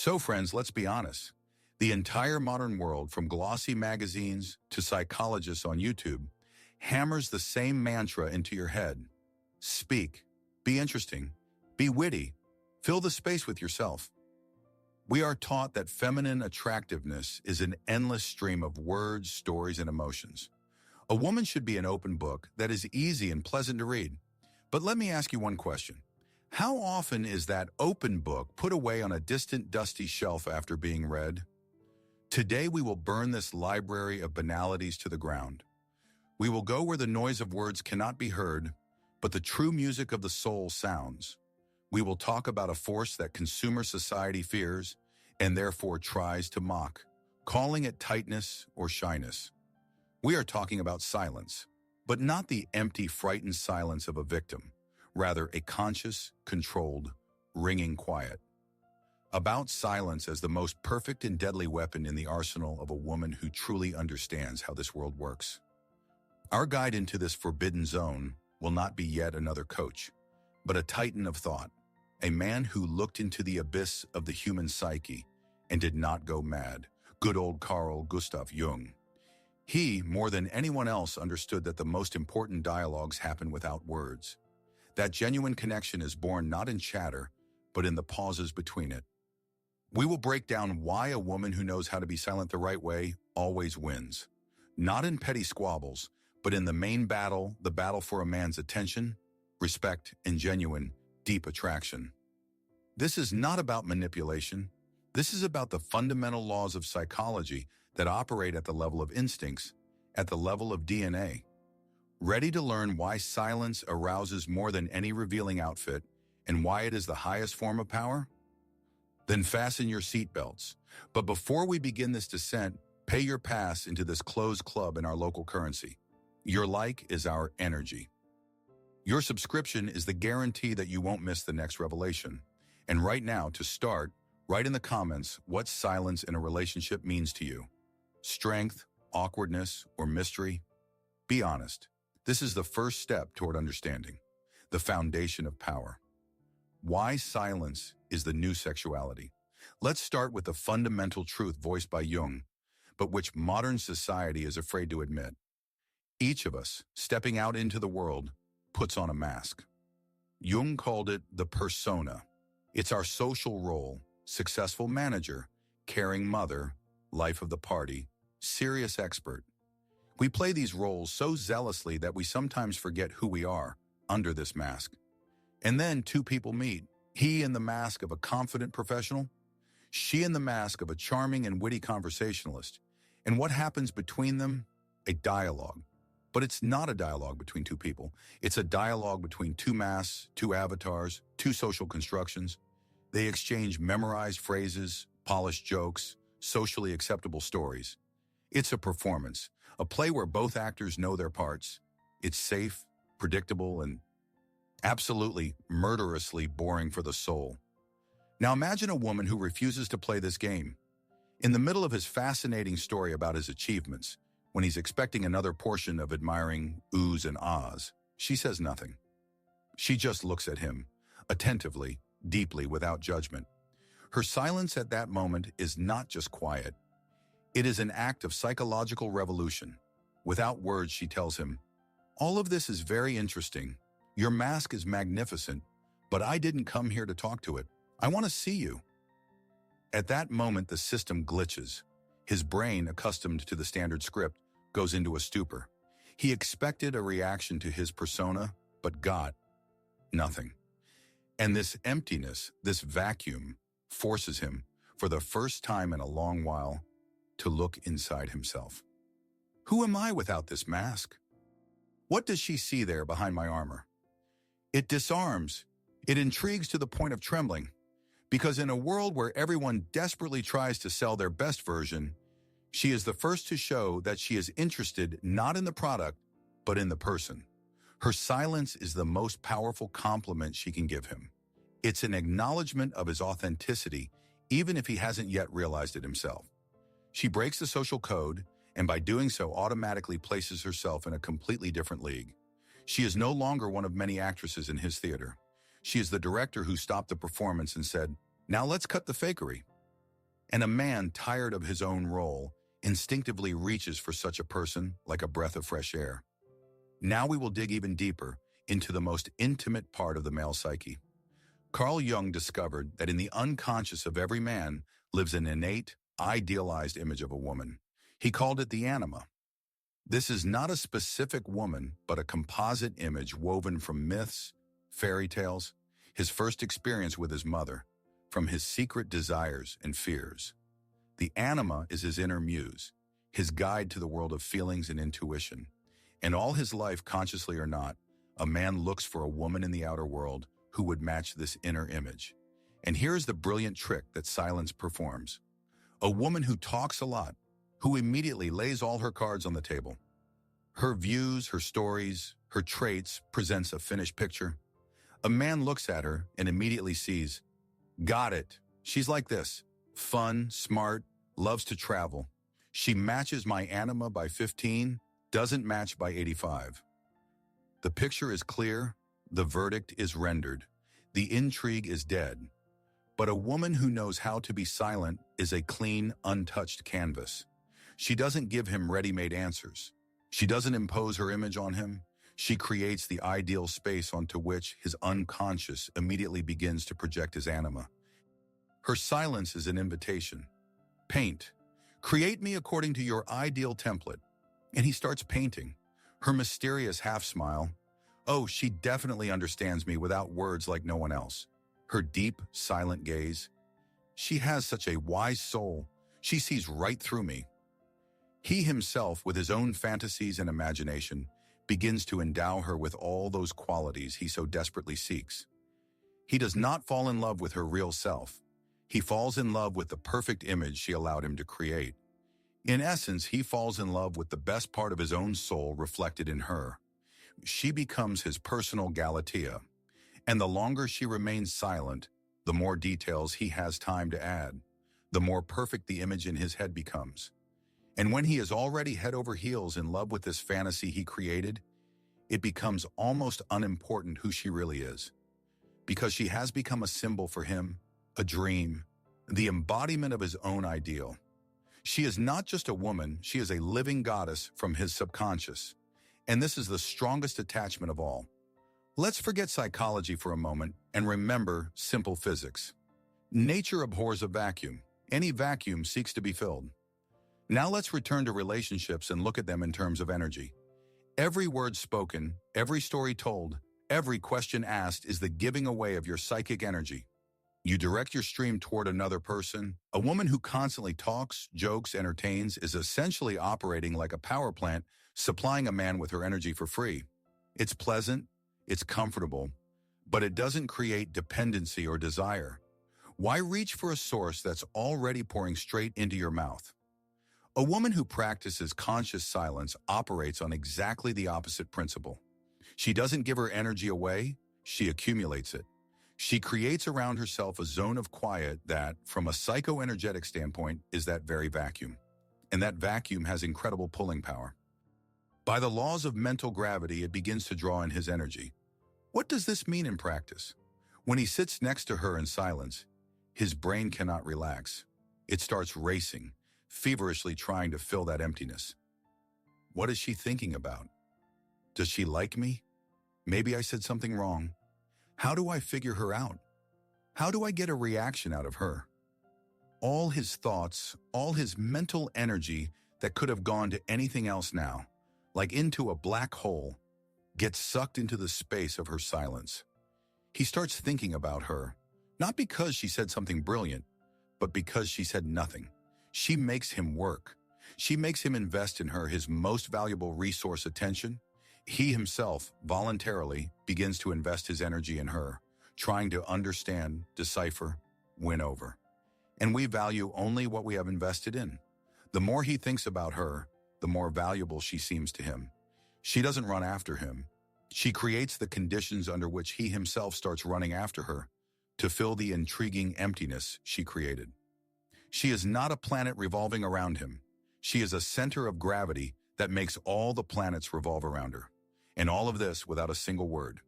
So friends, let's be honest. The entire modern world, from glossy magazines to psychologists on YouTube, hammers the same mantra into your head. Speak, be interesting, be witty, fill the space with yourself. We are taught that feminine attractiveness is an endless stream of words, stories, and emotions. A woman should be an open book that is easy and pleasant to read. But let me ask you one question. How often is that open book put away on a distant, dusty shelf after being read? Today we will burn this library of banalities to the ground. We will go where the noise of words cannot be heard, but the true music of the soul sounds. We will talk about a force that consumer society fears and therefore tries to mock, calling it tightness or shyness. We are talking about silence, but not the empty, frightened silence of a victim. Rather, a conscious, controlled, ringing quiet. About silence as the most perfect and deadly weapon in the arsenal of a woman who truly understands how this world works. Our guide into this forbidden zone will not be yet another coach, but a titan of thought, a man who looked into the abyss of the human psyche and did not go mad, good old Carl Gustav Jung. He, more than anyone else, understood that the most important dialogues happen without words. That genuine connection is born not in chatter, but in the pauses between it. We will break down why a woman who knows how to be silent the right way always wins. Not in petty squabbles, but in the main battle, the battle for a man's attention, respect, and genuine, deep attraction. This is not about manipulation. This is about the fundamental laws of psychology that operate at the level of instincts, at the level of DNA. Ready to learn why silence arouses more than any revealing outfit and why it is the highest form of power? Then fasten your seatbelts. But before we begin this descent, pay your pass into this closed club in our local currency. Your like is our energy. Your subscription is the guarantee that you won't miss the next revelation. And right now, to start, write in the comments what silence in a relationship means to you. Strength, awkwardness, or mystery? Be honest. This is the first step toward understanding, the foundation of power. Why silence is the new sexuality. Let's start with the fundamental truth voiced by Jung, but which modern society is afraid to admit. Each of us, stepping out into the world, puts on a mask. Jung called it the persona. It's our social role, successful manager, caring mother, life of the party, serious expert. We play these roles so zealously that we sometimes forget who we are under this mask. And then two people meet, he in the mask of a confident professional, she in the mask of a charming and witty conversationalist. And what happens between them? A dialogue. But it's not a dialogue between two people. It's a dialogue between two masks, two avatars, two social constructions. They exchange memorized phrases, polished jokes, socially acceptable stories. It's a performance, a play where both actors know their parts. It's safe, predictable, and absolutely murderously boring for the soul. Now imagine a woman who refuses to play this game. In the middle of his fascinating story about his achievements, when he's expecting another portion of admiring oohs and ahs, she says nothing. She just looks at him, attentively, deeply, without judgment. Her silence at that moment is not just quiet. It is an act of psychological revolution. Without words, she tells him, "All of this is very interesting. Your mask is magnificent, but I didn't come here to talk to it. I want to see you." At that moment, the system glitches. His brain, accustomed to the standard script, goes into a stupor. He expected a reaction to his persona, but got nothing. And this emptiness, this vacuum, forces him, for the first time in a long while, to look inside himself. Who am I without this mask? What does she see there behind my armor? It disarms. It intrigues to the point of trembling. Because in a world where everyone desperately tries to sell their best version, she is the first to show that she is interested not in the product, but in the person. Her silence is the most powerful compliment she can give him. It's an acknowledgement of his authenticity, even if he hasn't yet realized it himself. She breaks the social code, and by doing so automatically places herself in a completely different league. She is no longer one of many actresses in his theater. She is the director who stopped the performance and said, "Now let's cut the fakery." And a man tired of his own role instinctively reaches for such a person like a breath of fresh air. Now we will dig even deeper into the most intimate part of the male psyche. Carl Jung discovered that in the unconscious of every man lives an innate, idealized image of a woman. He called it the anima. This is not a specific woman, but a composite image woven from myths, fairy tales, his first experience with his mother, from his secret desires and fears. The anima is his inner muse, his guide to the world of feelings and intuition. And all his life, consciously or not, a man looks for a woman in the outer world who would match this inner image. And here's the brilliant trick that silence performs. A woman who talks a lot, who immediately lays all her cards on the table. Her views, her stories, her traits presents a finished picture. A man looks at her and immediately sees, got it. She's like this, fun, smart, loves to travel. She matches my anima by 15, doesn't match by 85. The picture is clear, the verdict is rendered, the intrigue is dead. But a woman who knows how to be silent is a clean, untouched canvas. She doesn't give him ready-made answers. She doesn't impose her image on him. She creates the ideal space onto which his unconscious immediately begins to project his anima. Her silence is an invitation. Paint. Create me according to your ideal template. And he starts painting. Her mysterious half-smile. Oh, she definitely understands me without words like no one else. Her deep, silent gaze. She has such a wise soul. She sees right through me. He himself, with his own fantasies and imagination, begins to endow her with all those qualities he so desperately seeks. He does not fall in love with her real self. He falls in love with the perfect image she allowed him to create. In essence, he falls in love with the best part of his own soul reflected in her. She becomes his personal Galatea, and the longer she remains silent, the more details he has time to add, the more perfect the image in his head becomes. And when he is already head over heels in love with this fantasy he created, it becomes almost unimportant who she really is, because she has become a symbol for him, a dream, the embodiment of his own ideal. She is not just a woman, she is a living goddess from his subconscious. And this is the strongest attachment of all. Let's forget psychology for a moment and remember simple physics. Nature abhors a vacuum. Any vacuum seeks to be filled. Now let's return to relationships and look at them in terms of energy. Every word spoken, every story told, every question asked is the giving away of your psychic energy. You direct your stream toward another person. A woman who constantly talks, jokes, entertains is essentially operating like a power plant, supplying a man with her energy for free. It's pleasant, it's comfortable, but it doesn't create dependency or desire. Why reach for a source that's already pouring straight into your mouth? A woman who practices conscious silence operates on exactly the opposite principle. She doesn't give her energy away, she accumulates it. She creates around herself a zone of quiet that, from a psychoenergetic standpoint, is that very vacuum. And that vacuum has incredible pulling power. By the laws of mental gravity, it begins to draw in his energy. What does this mean in practice? When he sits next to her in silence, his brain cannot relax. It starts racing, feverishly trying to fill that emptiness. What is she thinking about? Does she like me? Maybe I said something wrong. How do I figure her out? How do I get a reaction out of her? All his thoughts, all his mental energy that could have gone to anything else now, like into a black hole, gets sucked into the space of her silence. He starts thinking about her, not because she said something brilliant, but because she said nothing. She makes him work. She makes him invest in her his most valuable resource, attention. He himself, voluntarily, begins to invest his energy in her, trying to understand, decipher, win over. And we value only what we have invested in. The more he thinks about her, the more valuable she seems to him. She doesn't run after him. She creates the conditions under which he himself starts running after her, to fill the intriguing emptiness she created. She is not a planet revolving around him. She is a center of gravity that makes all the planets revolve around her. And all of this without a single word.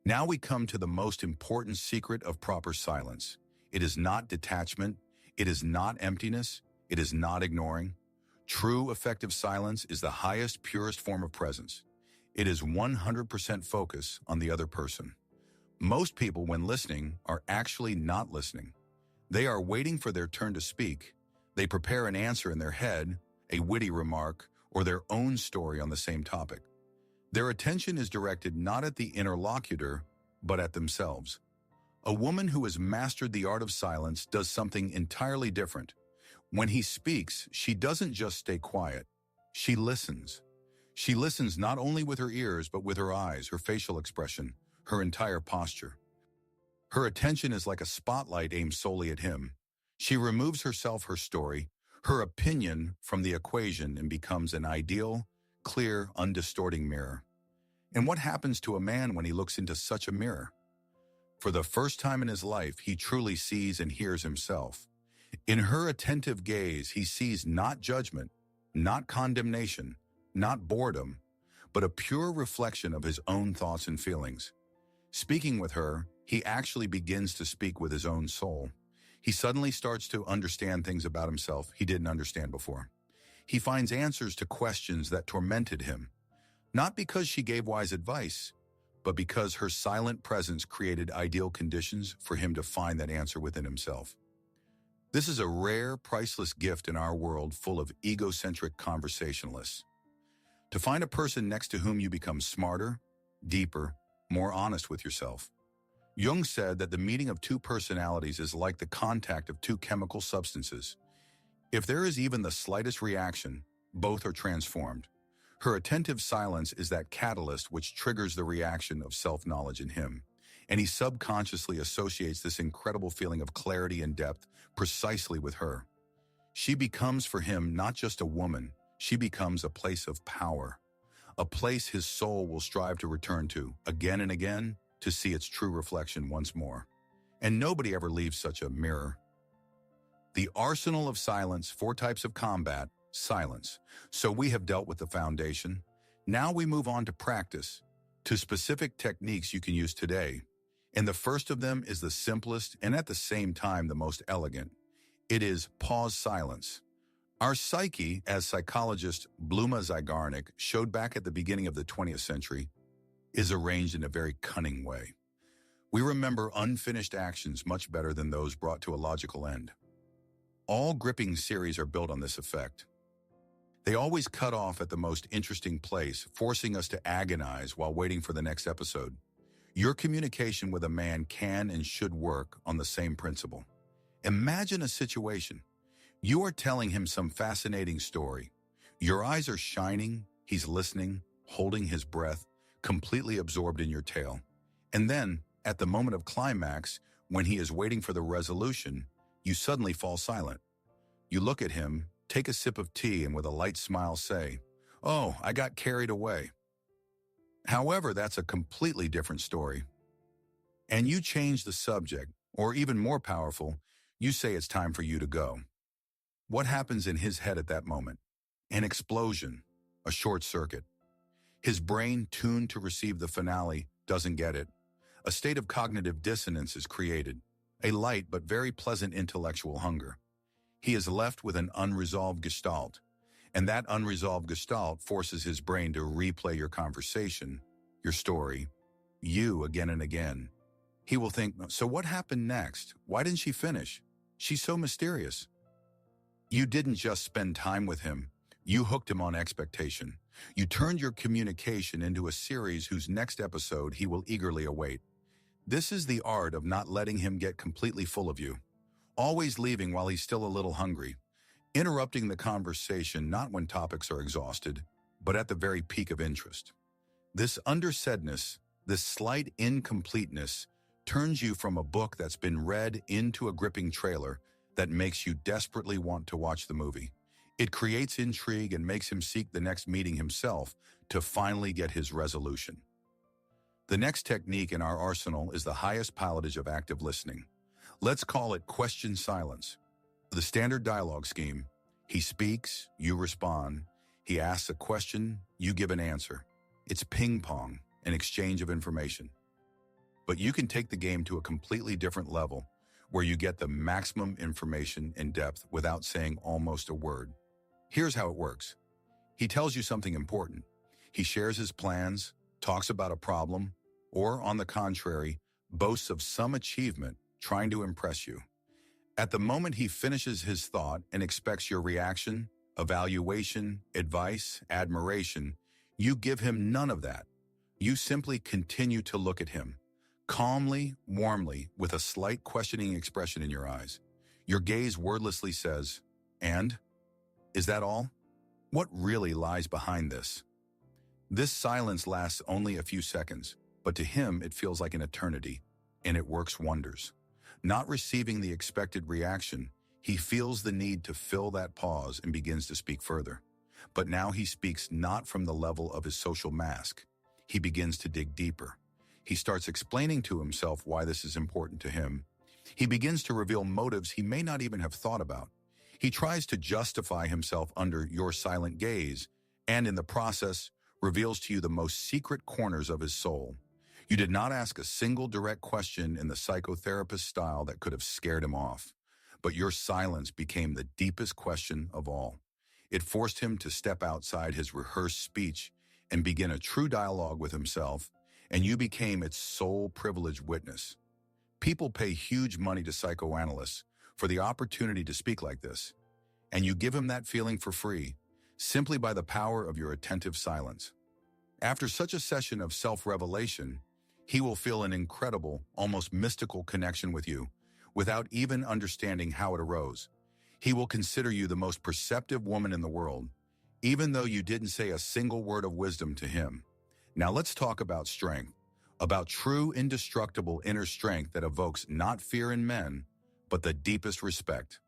Now we come to the most important secret of proper silence. It is not detachment. It is not emptiness. It is not ignoring. True effective silence is the highest, purest form of presence. It is 100% focus on the other person. Most people, when listening, are actually not listening. They are waiting for their turn to speak. They prepare an answer in their head, a witty remark, or their own story on the same topic. Their attention is directed not at the interlocutor, but at themselves. A woman who has mastered the art of silence does something entirely different. When he speaks, she doesn't just stay quiet. She listens. She listens not only with her ears, but with her eyes, her facial expression, her entire posture. Her attention is like a spotlight aimed solely at him. She removes herself, her story, her opinion from the equation and becomes an ideal, clear, undistorting mirror. And what happens to a man when he looks into such a mirror? For the first time in his life, he truly sees and hears himself. In her attentive gaze, he sees not judgment, not condemnation, not boredom, but a pure reflection of his own thoughts and feelings. Speaking with her, he actually begins to speak with his own soul. He suddenly starts to understand things about himself he didn't understand before. He finds answers to questions that tormented him, not because she gave wise advice, but because her silent presence created ideal conditions for him to find that answer within himself. This is a rare, priceless gift in our world full of egocentric conversationalists. To find a person next to whom you become smarter, deeper, more honest with yourself. Jung said that the meeting of two personalities is like the contact of two chemical substances. If there is even the slightest reaction, both are transformed. Her attentive silence is that catalyst which triggers the reaction of self-knowledge in him, and he subconsciously associates this incredible feeling of clarity and depth precisely with her. She becomes for him not just a woman, she becomes a place of power, a place his soul will strive to return to again and again to see its true reflection once more. And nobody ever leaves such a mirror. The arsenal of silence, 4 types of combat, silence. So we have dealt with the foundation. Now we move on to practice, to specific techniques you can use today. And the first of them is the simplest and at the same time the most elegant. It is pause silence. Our psyche, as psychologist Bluma Zygarnik showed back at the beginning of the 20th century, is arranged in a very cunning way. We remember unfinished actions much better than those brought to a logical end. All gripping series are built on this effect. They always cut off at the most interesting place, forcing us to agonize while waiting for the next episode. Your communication with a man can and should work on the same principle. Imagine a situation. You are telling him some fascinating story. Your eyes are shining, he's listening, holding his breath, completely absorbed in your tale. And then, at the moment of climax, when he is waiting for the resolution, you suddenly fall silent. You look at him, take a sip of tea, and with a light smile say, "Oh, I got carried away." However, that's a completely different story. And you change the subject, or even more powerful, you say it's time for you to go. What happens in his head at that moment? An explosion, a short circuit. His brain, tuned to receive the finale, doesn't get it. A state of cognitive dissonance is created, a light but very pleasant intellectual hunger. He is left with an unresolved gestalt, and that unresolved gestalt forces his brain to replay your conversation, your story, you again and again. He will think, so what happened next? Why didn't she finish? She's so mysterious. You didn't just spend time with him. You hooked him on expectation. You turned your communication into a series whose next episode he will eagerly await. This is the art of not letting him get completely full of you. Always leaving while he's still a little hungry. Interrupting the conversation not when topics are exhausted, but at the very peak of interest. This undersaidness, this slight incompleteness, turns you from a book that's been read into a gripping trailer that makes you desperately want to watch the movie. It creates intrigue and makes him seek the next meeting himself to finally get his resolution. The next technique in our arsenal is the highest pilotage of active listening. Let's call it question silence. The standard dialogue scheme: he speaks, you respond. He asks a question, you give an answer. It's ping pong, an exchange of information. But you can take the game to a completely different level, where you get the maximum information in depth without saying almost a word. Here's how it works. He tells you something important. He shares his plans, talks about a problem, or, on the contrary, boasts of some achievement trying to impress you. At the moment he finishes his thought and expects your reaction, evaluation, advice, admiration, you give him none of that. You simply continue to look at him, calmly, warmly, with a slight questioning expression in your eyes. Your gaze wordlessly says, "And? Is that all?" What really lies behind this? This silence lasts only a few seconds, but to him it feels like an eternity, and it works wonders. Not receiving the expected reaction, he feels the need to fill that pause and begins to speak further. But now he speaks not from the level of his social mask. He begins to dig deeper. He starts explaining to himself why this is important to him. He begins to reveal motives he may not even have thought about. He tries to justify himself under your silent gaze, and in the process, reveals to you the most secret corners of his soul. You did not ask a single direct question in the psychotherapist style that could have scared him off, but your silence became the deepest question of all. It forced him to step outside his rehearsed speech and begin a true dialogue with himself, and you became its sole privileged witness. People pay huge money to psychoanalysts for the opportunity to speak like this, and you give him that feeling for free, simply by the power of your attentive silence. After such a session of self-revelation, he will feel an incredible, almost mystical connection with you, without even understanding how it arose. He will consider you the most perceptive woman in the world, even though you didn't say a single word of wisdom to him. Now let's talk about strength, about true, indestructible inner strength that evokes not fear in men, but the deepest respect.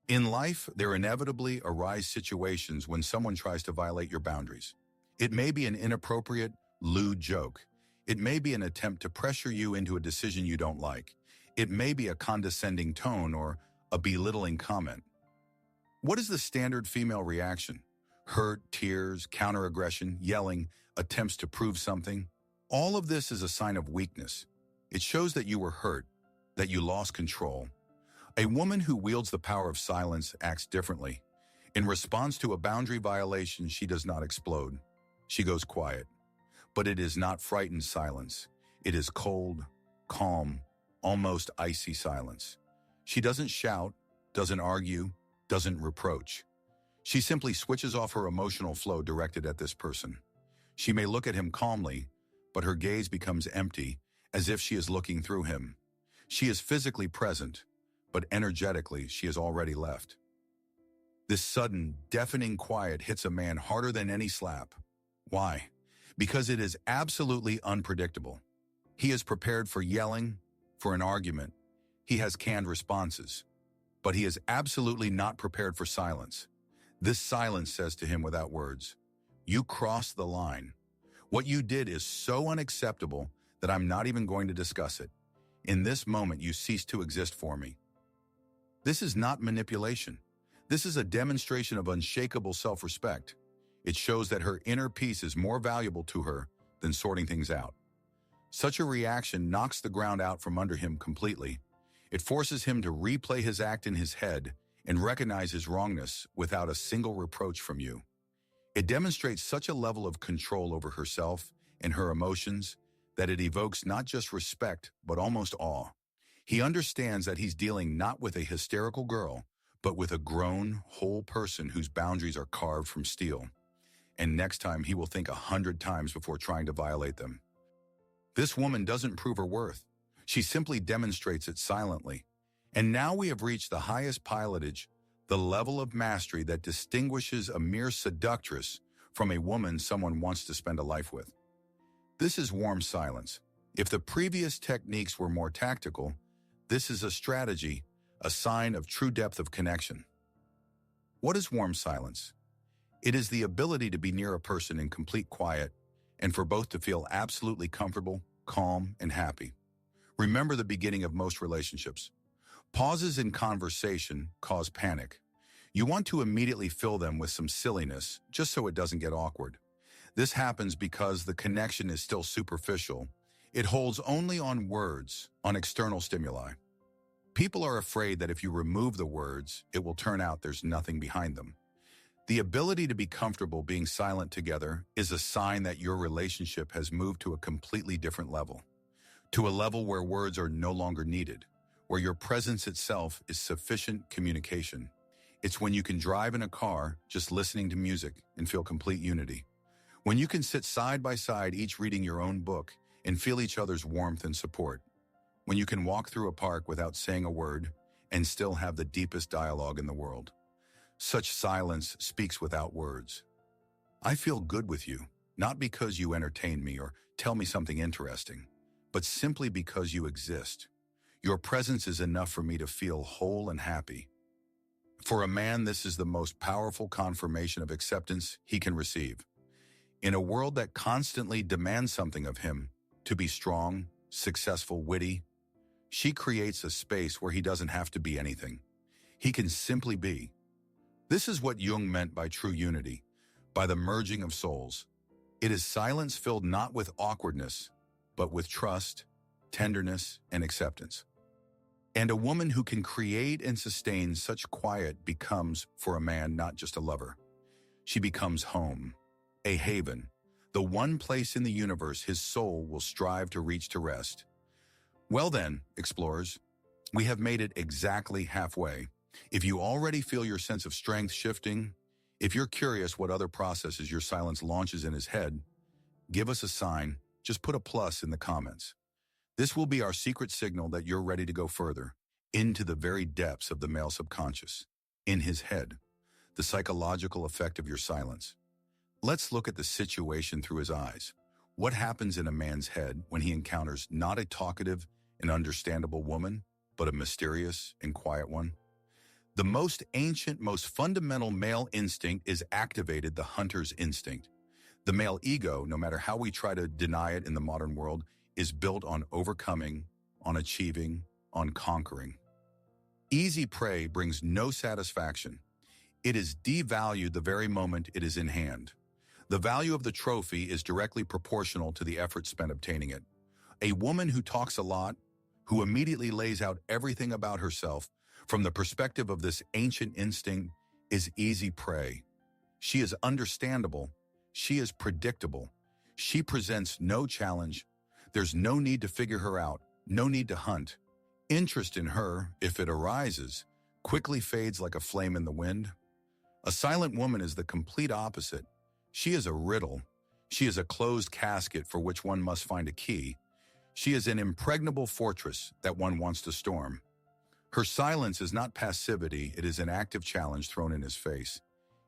In life, there inevitably arise situations when someone tries to violate your boundaries. It may be an inappropriate, lewd joke. It may be an attempt to pressure you into a decision you don't like. It may be a condescending tone or a belittling comment. What is the standard female reaction? Hurt, tears, counteraggression, yelling, attempts to prove something. All of this is a sign of weakness. It shows that you were hurt, that you lost control. A woman who wields the power of silence acts differently. In response to a boundary violation, she does not explode. She goes quiet. But it is not frightened silence. It is cold, calm, almost icy silence. She doesn't shout, doesn't argue, doesn't reproach. She simply switches off her emotional flow directed at this person. She may look at him calmly, but her gaze becomes empty, as if she is looking through him. She is physically present, but energetically she has already left. This sudden, deafening quiet hits a man harder than any slap. Why? Because it is absolutely unpredictable. He is prepared for yelling, for an argument. He has canned responses. But he is absolutely not prepared for silence. This silence says to him without words, "You crossed the line. What you did is so unacceptable that I'm not even going to discuss it. In this moment, you cease to exist for me." This is not manipulation. This is a demonstration of unshakable self-respect. It shows that her inner peace is more valuable to her than sorting things out. Such a reaction knocks the ground out from under him completely. It forces him to replay his act in his head and recognize his wrongness without a single reproach from you. It demonstrates such a level of control over herself and her emotions that it evokes not just respect, but almost awe. He understands that he's dealing not with a hysterical girl, but with a grown, whole person whose boundaries are carved from steel. And next time he will think 100 times before trying to violate them. This woman doesn't prove her worth. She simply demonstrates it silently. And now we have reached the highest pilotage, the level of mastery that distinguishes a mere seductress from a woman someone wants to spend a life with. This is warm silence. If the previous techniques were more tactical, this is a strategy, a sign of true depth of connection. What is warm silence? It is the ability to be near a person in complete quiet and for both to feel absolutely comfortable, calm, and happy. Remember the beginning of most relationships. Pauses in conversation cause panic. You want to immediately fill them with some silliness, just so it doesn't get awkward. This happens because the connection is still superficial. It holds only on words, on external stimuli. People are afraid that if you remove the words, it will turn out there's nothing behind them. The ability to be comfortable being silent together is a sign that your relationship has moved to a completely different level, to a level where words are no longer needed, where your presence itself is sufficient communication. It's when you can drive in a car just listening to music and feel complete unity. When you can sit side by side, each reading your own book, and feel each other's warmth and support. When you can walk through a park without saying a word and still have the deepest dialogue in the world. Such silence speaks without words. I feel good with you, not because you entertain me or tell me something interesting, but simply because you exist. Your presence is enough for me to feel whole and happy. For a man, this is the most powerful confirmation of acceptance he can receive. In a world that constantly demands something of him, to be strong, successful, witty, she creates a space where he doesn't have to be anything. He can simply be. This is what Jung meant by true unity, by the merging of souls. It is silence filled not with awkwardness, but with trust, tenderness, and acceptance. And a woman who can create and sustain such quiet becomes, for a man, not just a lover. She becomes home, a haven, the one place in the universe his soul will strive to reach to rest. Well then, explorers, we have made it exactly halfway. If you already feel your sense of strength shifting, if you're curious what other processes your silence launches in his head, give us a sign. Just put a plus in the comments. This will be our secret signal that you're ready to go further, into the very depths of the male subconscious, in his head, the psychological effect of your silence. Let's look at the situation through his eyes. What happens in a man's head when he encounters not a talkative and understandable woman, but a mysterious and quiet one? The most ancient, most fundamental male instinct is activated, the hunter's instinct. The male ego, no matter how we try to deny it in the modern world, is built on overcoming, on achieving, on conquering. Easy prey brings no satisfaction. It is devalued the very moment it is in hand. The value of the trophy is directly proportional to the effort spent obtaining it. A woman who talks a lot, who immediately lays out everything about herself, from the perspective of this ancient instinct, is easy prey. She is understandable. She is predictable. She presents no challenge. There's no need to figure her out, no need to hunt. Interest in her, if it arises, quickly fades like a flame in the wind. A silent woman is the complete opposite. She is a riddle. She is a closed casket for which one must find a key. She is an impregnable fortress that one wants to storm. Her silence is not passivity, it is an active challenge thrown in his face.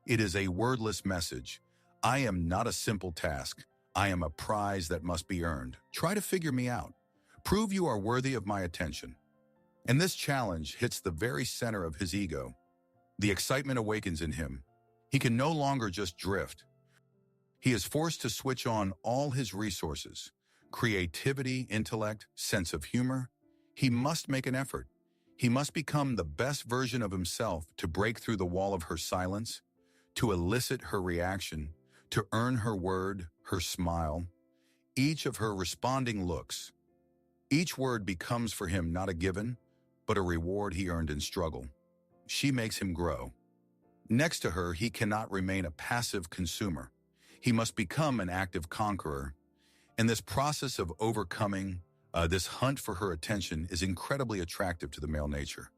It is a wordless message. I am not a simple task. I am a prize that must be earned. Try to figure me out. Prove you are worthy of my attention. And this challenge hits the very center of his ego. The excitement awakens in him. He can no longer just drift. He is forced to switch on all his resources, creativity, intellect, sense of humor. He must make an effort. He must become the best version of himself to break through the wall of her silence, to elicit her reaction, to earn her word, her smile, each of her responding looks. Each word becomes for him not a given, but a reward he earned in struggle. She makes him grow. Next to her, he cannot remain a passive consumer. He must become an active conqueror. And this process of overcoming, this hunt for her attention is incredibly attractive to the male nature.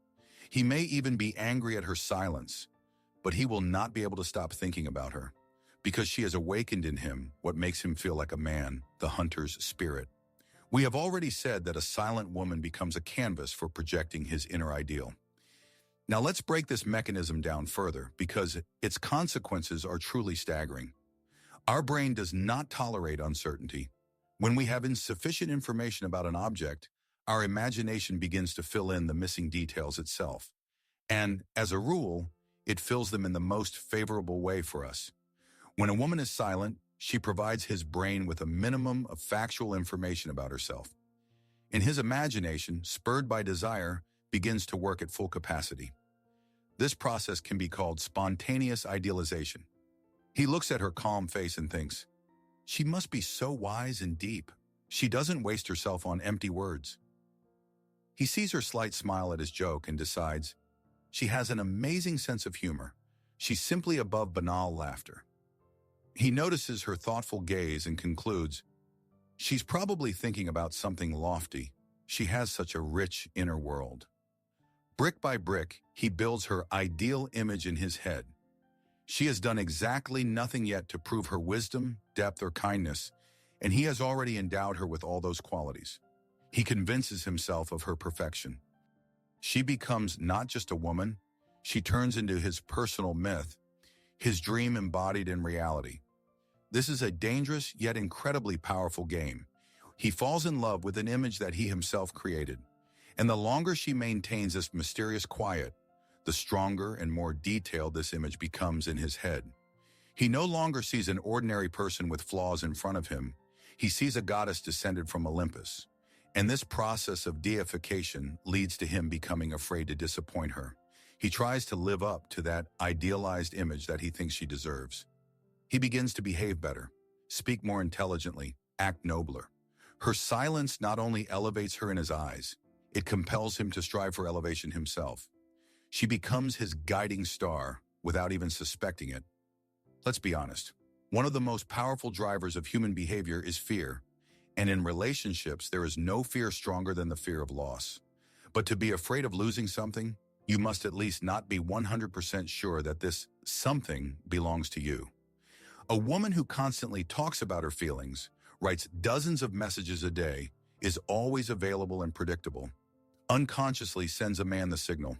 He may even be angry at her silence, but he will not be able to stop thinking about her, because she has awakened in him what makes him feel like a man, the hunter's spirit. We have already said that a silent woman becomes a canvas for projecting his inner ideal. Now let's break this mechanism down further, because its consequences are truly staggering. Our brain does not tolerate uncertainty. When we have insufficient information about an object, our imagination begins to fill in the missing details itself. And, as a rule, it fills them in the most favorable way for us. When a woman is silent, she provides his brain with a minimum of factual information about herself. And his imagination, spurred by desire, begins to work at full capacity. This process can be called spontaneous idealization. He looks at her calm face and thinks, she must be so wise and deep. She doesn't waste herself on empty words. He sees her slight smile at his joke and decides she has an amazing sense of humor. She's simply above banal laughter. He notices her thoughtful gaze and concludes she's probably thinking about something lofty. She has such a rich inner world. Brick by brick, he builds her ideal image in his head. She has done exactly nothing yet to prove her wisdom, depth, or kindness, and he has already endowed her with all those qualities. He convinces himself of her perfection. She becomes not just a woman, she turns into his personal myth, his dream embodied in reality. This is a dangerous yet incredibly powerful game. He falls in love with an image that he himself created, and the longer she maintains this mysterious quiet, the stronger and more detailed this image becomes in his head. He no longer sees an ordinary person with flaws in front of him. He sees a goddess descended from Olympus. And this process of deification leads to him becoming afraid to disappoint her. He tries to live up to that idealized image that he thinks she deserves. He begins to behave better, speak more intelligently, act nobler. Her silence not only elevates her in his eyes, it compels him to strive for elevation himself. She becomes his guiding star without even suspecting it. Let's be honest. One of the most powerful drivers of human behavior is fear. And in relationships, there is no fear stronger than the fear of loss. But to be afraid of losing something, you must at least not be 100% sure that this something belongs to you. A woman who constantly talks about her feelings, writes dozens of messages a day, is always available and predictable, unconsciously sends a man the signal,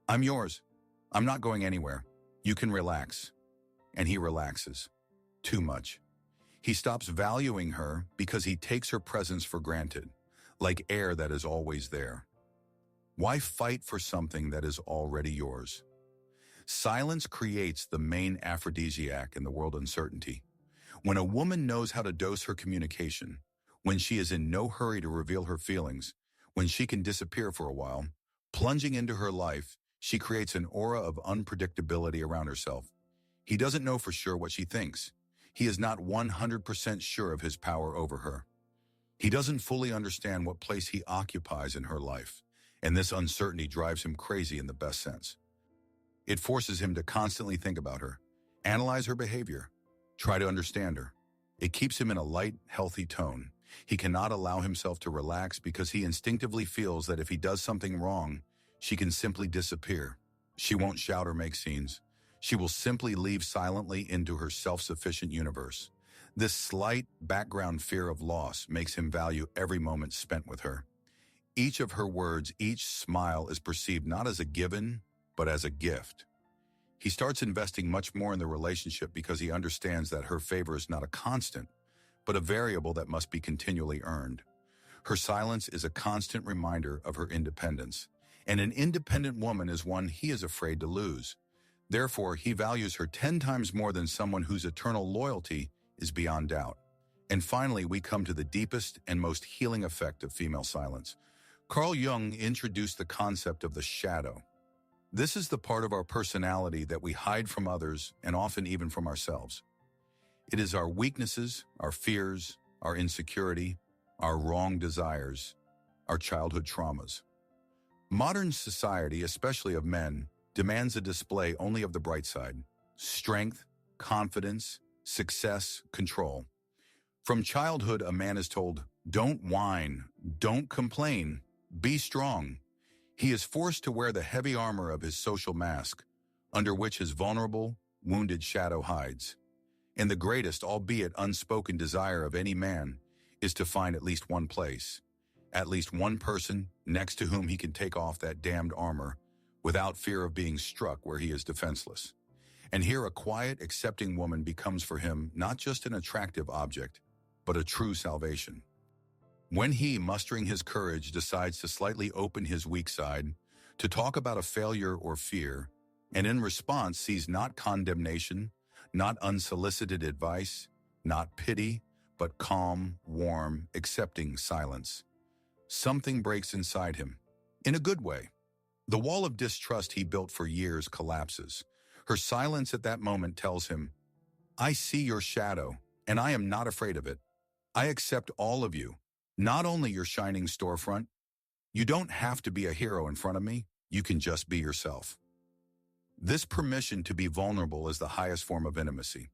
I'm yours. I'm not going anywhere. You can relax. And he relaxes. Too much. He stops valuing her because he takes her presence for granted, like air that is always there. Why fight for something that is already yours? Silence creates the main aphrodisiac in the world uncertainty. When a woman knows how to dose her communication, when she is in no hurry to reveal her feelings, when she can disappear for a while, plunging into her life, she creates an aura of unpredictability around herself. He doesn't know for sure what she thinks. He is not 100% sure of his power over her. He doesn't fully understand what place he occupies in her life, and this uncertainty drives him crazy in the best sense. It forces him to constantly think about her, analyze her behavior, try to understand her. It keeps him in a light, healthy tone. He cannot allow himself to relax because he instinctively feels that if he does something wrong, she can simply disappear. She won't shout or make scenes. She will simply leave silently into her self-sufficient universe. This slight background fear of loss makes him value every moment spent with her. Each of her words, each smile is perceived not as a given, but as a gift. He starts investing much more in the relationship because he understands that her favor is not a constant, but a variable that must be continually earned. Her silence is a constant reminder of her independence, and an independent woman is one he is afraid to lose. Therefore, he values her 10 times more than someone whose eternal loyalty is beyond doubt. And finally, we come to the deepest and most healing effect of female silence. Carl Jung introduced the concept of the shadow. This is the part of our personality that we hide from others and often even from ourselves. It is our weaknesses, our fears, our insecurity, our wrong desires, our childhood traumas. Modern society, especially of men, demands a display only of the bright side: strength, confidence, success, control. From childhood, a man is told, don't whine, don't complain, be strong. He is forced to wear the heavy armor of his social mask, under which his vulnerable, wounded shadow hides. And the greatest, albeit unspoken desire of any man is to find at least one place, at least one person next to whom he can take off that damned armor without fear of being struck where he is defenseless. And here a quiet, accepting woman becomes for him not just an attractive object, but a true salvation. When he, mustering his courage, decides to slightly open his weak side, to talk about a failure or fear, and in response sees not condemnation, not unsolicited advice, not pity, but calm, warm, accepting silence, something breaks inside him, in a good way. The wall of distrust he built for years collapses. Her silence at that moment tells him, I see your shadow, and I am not afraid of it. I accept all of you, not only your shining storefront, You don't have to be a hero in front of me. You can just be yourself. This permission to be vulnerable is the highest form of intimacy.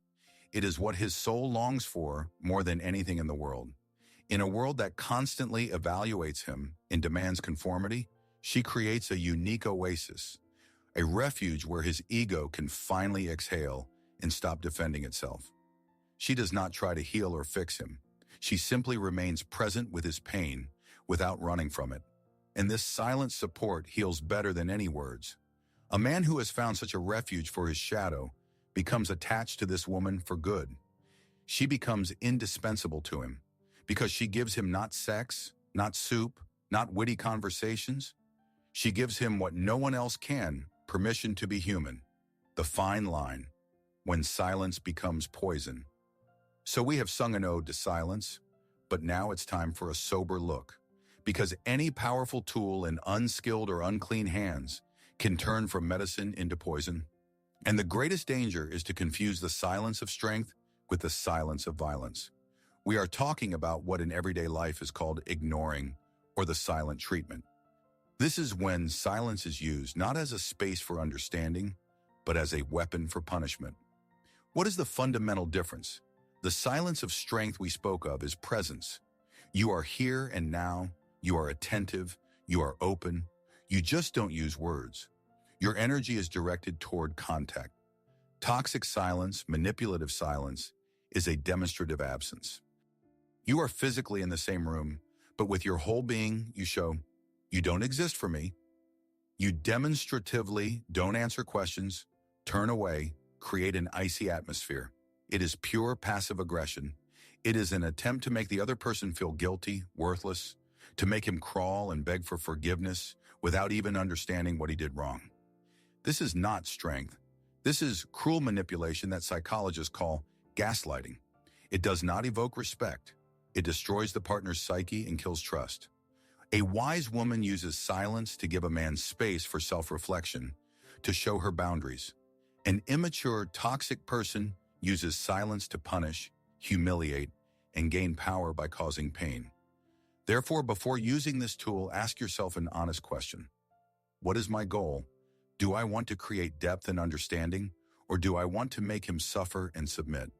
It is what his soul longs for more than anything in the world. In a world that constantly evaluates him and demands conformity, she creates a unique oasis, a refuge where his ego can finally exhale and stop defending itself. She does not try to heal or fix him. She simply remains present with his pain without running from it. And this silent support heals better than any words. A man who has found such a refuge for his shadow becomes attached to this woman for good. She becomes indispensable to him because she gives him not sex, not soup, not witty conversations. She gives him what no one else can, permission to be human. The fine line, when silence becomes poison. So we have sung an ode to silence, but now it's time for a sober look, because any powerful tool in unskilled or unclean hands can turn from medicine into poison. And the greatest danger is to confuse the silence of strength with the silence of violence. We are talking about what in everyday life is called ignoring or the silent treatment. This is when silence is used not as a space for understanding, but as a weapon for punishment. What is the fundamental difference? The silence of strength we spoke of is presence. You are here and now, you are attentive, you are open, you just don't use words. Your energy is directed toward contact. Toxic silence, manipulative silence, is a demonstrative absence. You are physically in the same room, but with your whole being, you show, you don't exist for me. You demonstratively don't answer questions, turn away, create an icy atmosphere. It is pure passive aggression. It is an attempt to make the other person feel guilty, worthless, to make him crawl and beg for forgiveness without even understanding what he did wrong. This is not strength. This is cruel manipulation that psychologists call gaslighting. It does not evoke respect. It destroys the partner's psyche and kills trust. A wise woman uses silence to give a man space for self-reflection, to show her boundaries. An immature, toxic person uses silence to punish, humiliate, and gain power by causing pain. Therefore, before using this tool, ask yourself an honest question. What is my goal? Do I want to create depth and understanding, or do I want to make him suffer and submit?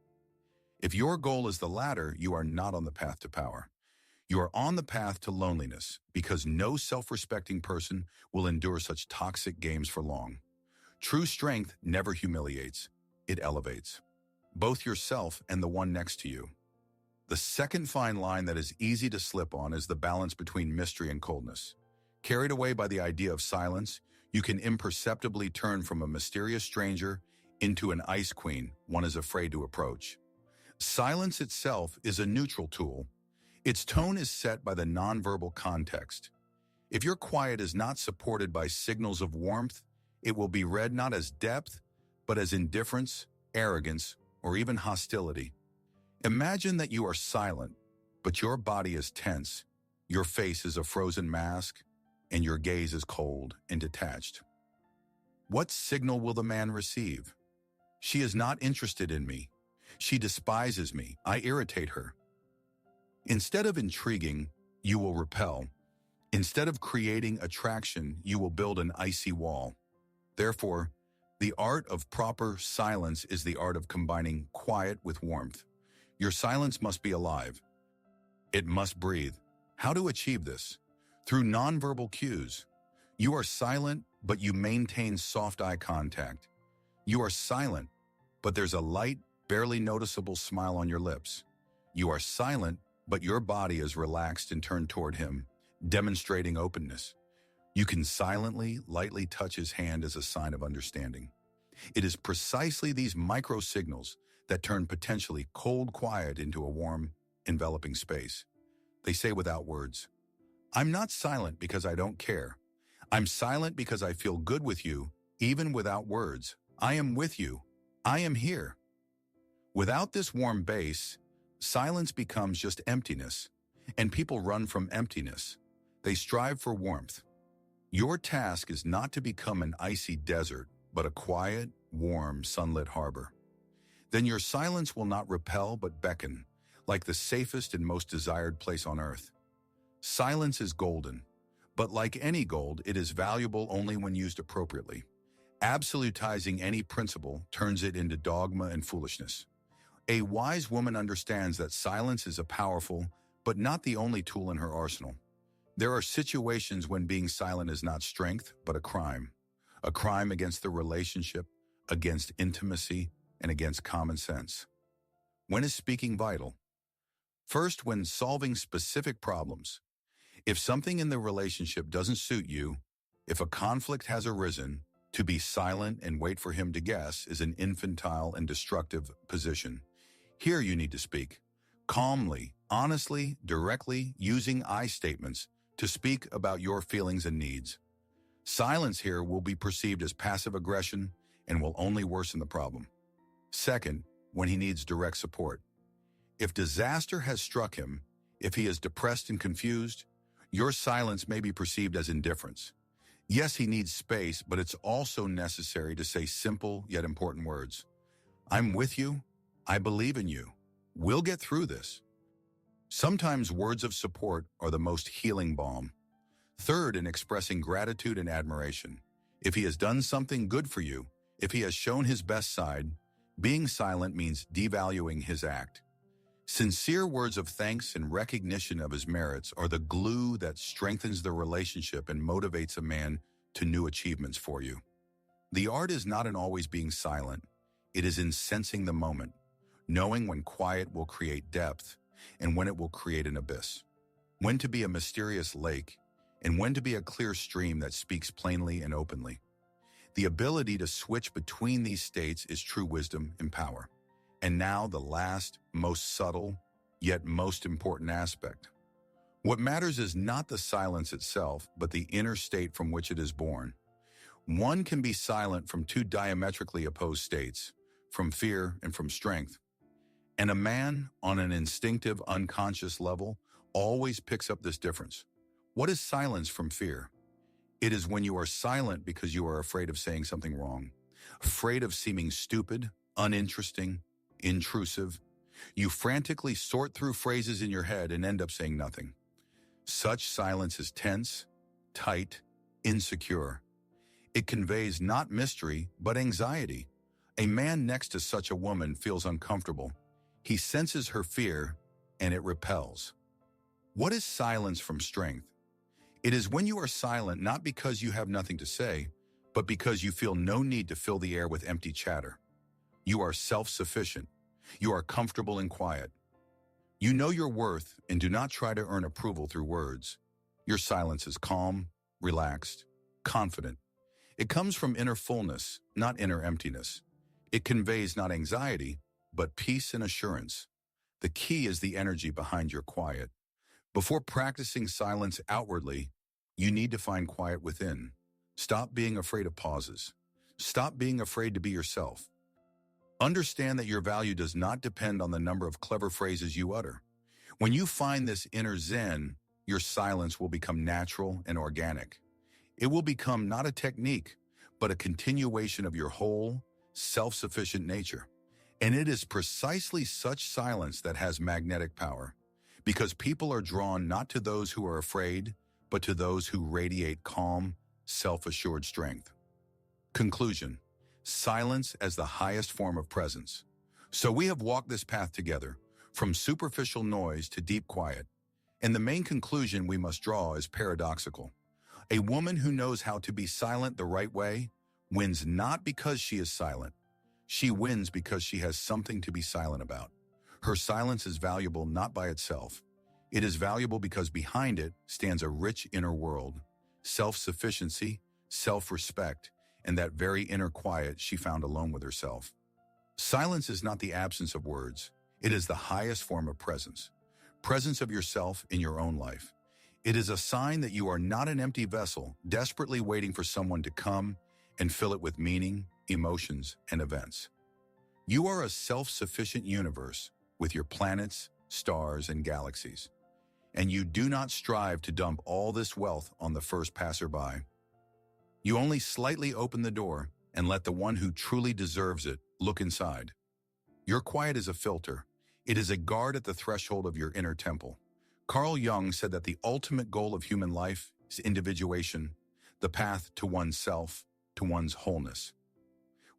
If your goal is the latter, you are not on the path to power. You are on the path to loneliness, because no self-respecting person will endure such toxic games for long. True strength never humiliates, it elevates, both yourself and the one next to you. The second fine line that is easy to slip on is the balance between mystery and coldness. Carried away by the idea of silence, you can imperceptibly turn from a mysterious stranger into an ice queen one is afraid to approach. Silence itself is a neutral tool. Its tone is set by the nonverbal context. If your quiet is not supported by signals of warmth, it will be read not as depth, but as indifference, arrogance, or even hostility. Imagine that you are silent, but your body is tense, your face is a frozen mask, and your gaze is cold and detached. What signal will the man receive? She is not interested in me. She despises me. I irritate her. Instead of intriguing, you will repel. Instead of creating attraction, you will build an icy wall. Therefore, the art of proper silence is the art of combining quiet with warmth. Your silence must be alive. It must breathe. How to achieve this? Through nonverbal cues. You are silent, but you maintain soft eye contact. You are silent, but there's a light, barely noticeable smile on your lips. You are silent, but your body is relaxed and turned toward him, demonstrating openness. You can silently, lightly touch his hand as a sign of understanding. It is precisely these micro signals that turn potentially cold quiet into a warm, enveloping space. They say without words, I'm not silent because I don't care. I'm silent because I feel good with you, even without words. I am with you. I am here. Without this warm base, silence becomes just emptiness, and people run from emptiness. They strive for warmth. Your task is not to become an icy desert, but a quiet, warm, sunlit harbor. Then your silence will not repel but beckon, like the safest and most desired place on earth. Silence is golden, But like any gold, it is valuable only when used appropriately. Absolutizing any principle turns it into dogma and foolishness. A wise woman understands that silence is a powerful, but not the only tool in her arsenal. There are situations when being silent is not strength, but a crime. A crime against the relationship, against intimacy, and against common sense. When is speaking vital? First, when solving specific problems. If something in the relationship doesn't suit you, if a conflict has arisen, to be silent and wait for him to guess is an infantile and destructive position. Here you need to speak. Calmly, honestly, directly, using I statements to speak about your feelings and needs. Silence here will be perceived as passive aggression and will only worsen the problem. Second, when he needs direct support. If disaster has struck him, if he is depressed and confused, your silence may be perceived as indifference. Yes, he needs space, but it's also necessary to say simple yet important words. I'm with you. I believe in you. We'll get through this. Sometimes words of support are the most healing balm. Third, in expressing gratitude and admiration. If he has done something good for you, if he has shown his best side, being silent means devaluing his act. Sincere words of thanks and recognition of his merits are the glue that strengthens the relationship and motivates a man to new achievements for you. The art is not in always being silent. It is in sensing the moment, knowing when quiet will create depth and when it will create an abyss, when to be a mysterious lake and when to be a clear stream that speaks plainly and openly. The ability to switch between these states is true wisdom and power. And now the last, most subtle, yet most important aspect. What matters is not the silence itself, but the inner state from which it is born. One can be silent from two diametrically opposed states, from fear and from strength. And a man, on an instinctive, unconscious level, always picks up this difference. What is silence from fear? It is when you are silent because you are afraid of saying something wrong, afraid of seeming stupid, uninteresting, intrusive. You frantically sort through phrases in your head and end up saying nothing. Such silence is tense, tight, insecure. It conveys not mystery, but anxiety. A man next to such a woman feels uncomfortable. He senses her fear, and it repels. What is silence from strength? It is when you are silent not because you have nothing to say, but because you feel no need to fill the air with empty chatter. You are self-sufficient. You are comfortable and quiet. You know your worth and do not try to earn approval through words. Your silence is calm, relaxed, confident. It comes from inner fullness, not inner emptiness. It conveys not anxiety, but peace and assurance. The key is the energy behind your quiet. Before practicing silence outwardly, you need to find quiet within. Stop being afraid of pauses. Stop being afraid to be yourself. Understand that your value does not depend on the number of clever phrases you utter. When you find this inner zen, your silence will become natural and organic. It will become not a technique, but a continuation of your whole, self-sufficient nature. And it is precisely such silence that has magnetic power, because people are drawn not to those who are afraid, but to those who radiate calm, self-assured strength. Conclusion. Silence as the highest form of presence. So we have walked this path together, from superficial noise to deep quiet. And the main conclusion we must draw is paradoxical. A woman who knows how to be silent the right way wins not because she is silent. She wins because she has something to be silent about. Her silence is valuable not by itself. It is valuable because behind it stands a rich inner world, self-sufficiency, self-respect, and that very inner quiet she found alone with herself. Silence is not the absence of words. It is the highest form of presence. Presence of yourself in your own life. It is a sign that you are not an empty vessel, desperately waiting for someone to come and fill it with meaning, emotions, and events. You are a self-sufficient universe with your planets, stars, and galaxies. And you do not strive to dump all this wealth on the first passerby. You only slightly open the door and let the one who truly deserves it look inside. Your quiet is a filter. It is a guard at the threshold of your inner temple. Carl Jung said that the ultimate goal of human life individuation, the path to oneself, to one's wholeness.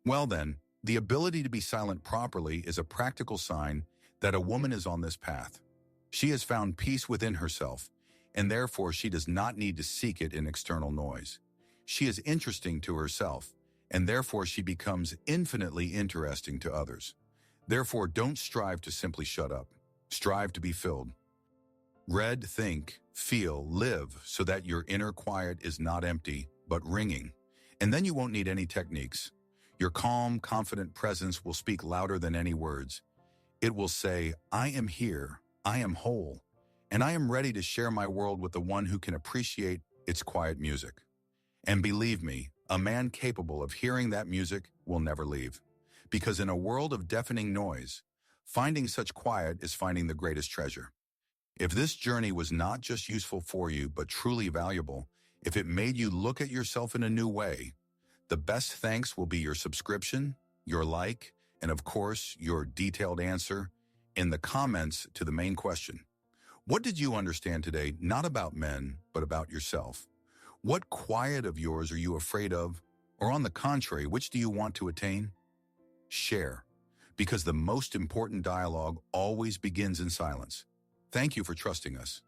Well then, the ability to be silent properly is a practical sign that a woman is on this path. She has found peace within herself, and therefore she does not need to seek it in external noise. She is interesting to herself, and therefore she becomes infinitely interesting to others. Therefore, don't strive to simply shut up. Strive to be filled. Read, think, feel, live so that your inner quiet is not empty, but ringing. And then you won't need any techniques. Your calm, confident presence will speak louder than any words. It will say, I am here, I am whole, and I am ready to share my world with the one who can appreciate its quiet music. And believe me, a man capable of hearing that music will never leave. Because in a world of deafening noise, finding such quiet is finding the greatest treasure. If this journey was not just useful for you, but truly valuable, if it made you look at yourself in a new way, the best thanks will be your subscription, your like, and of course, your detailed answer in the comments to the main question. What did you understand today, not about men, but about yourself? What quiet of yours are you afraid of? Or on the contrary, which do you want to attain? Share, because the most important dialogue always begins in silence. Thank you for trusting us.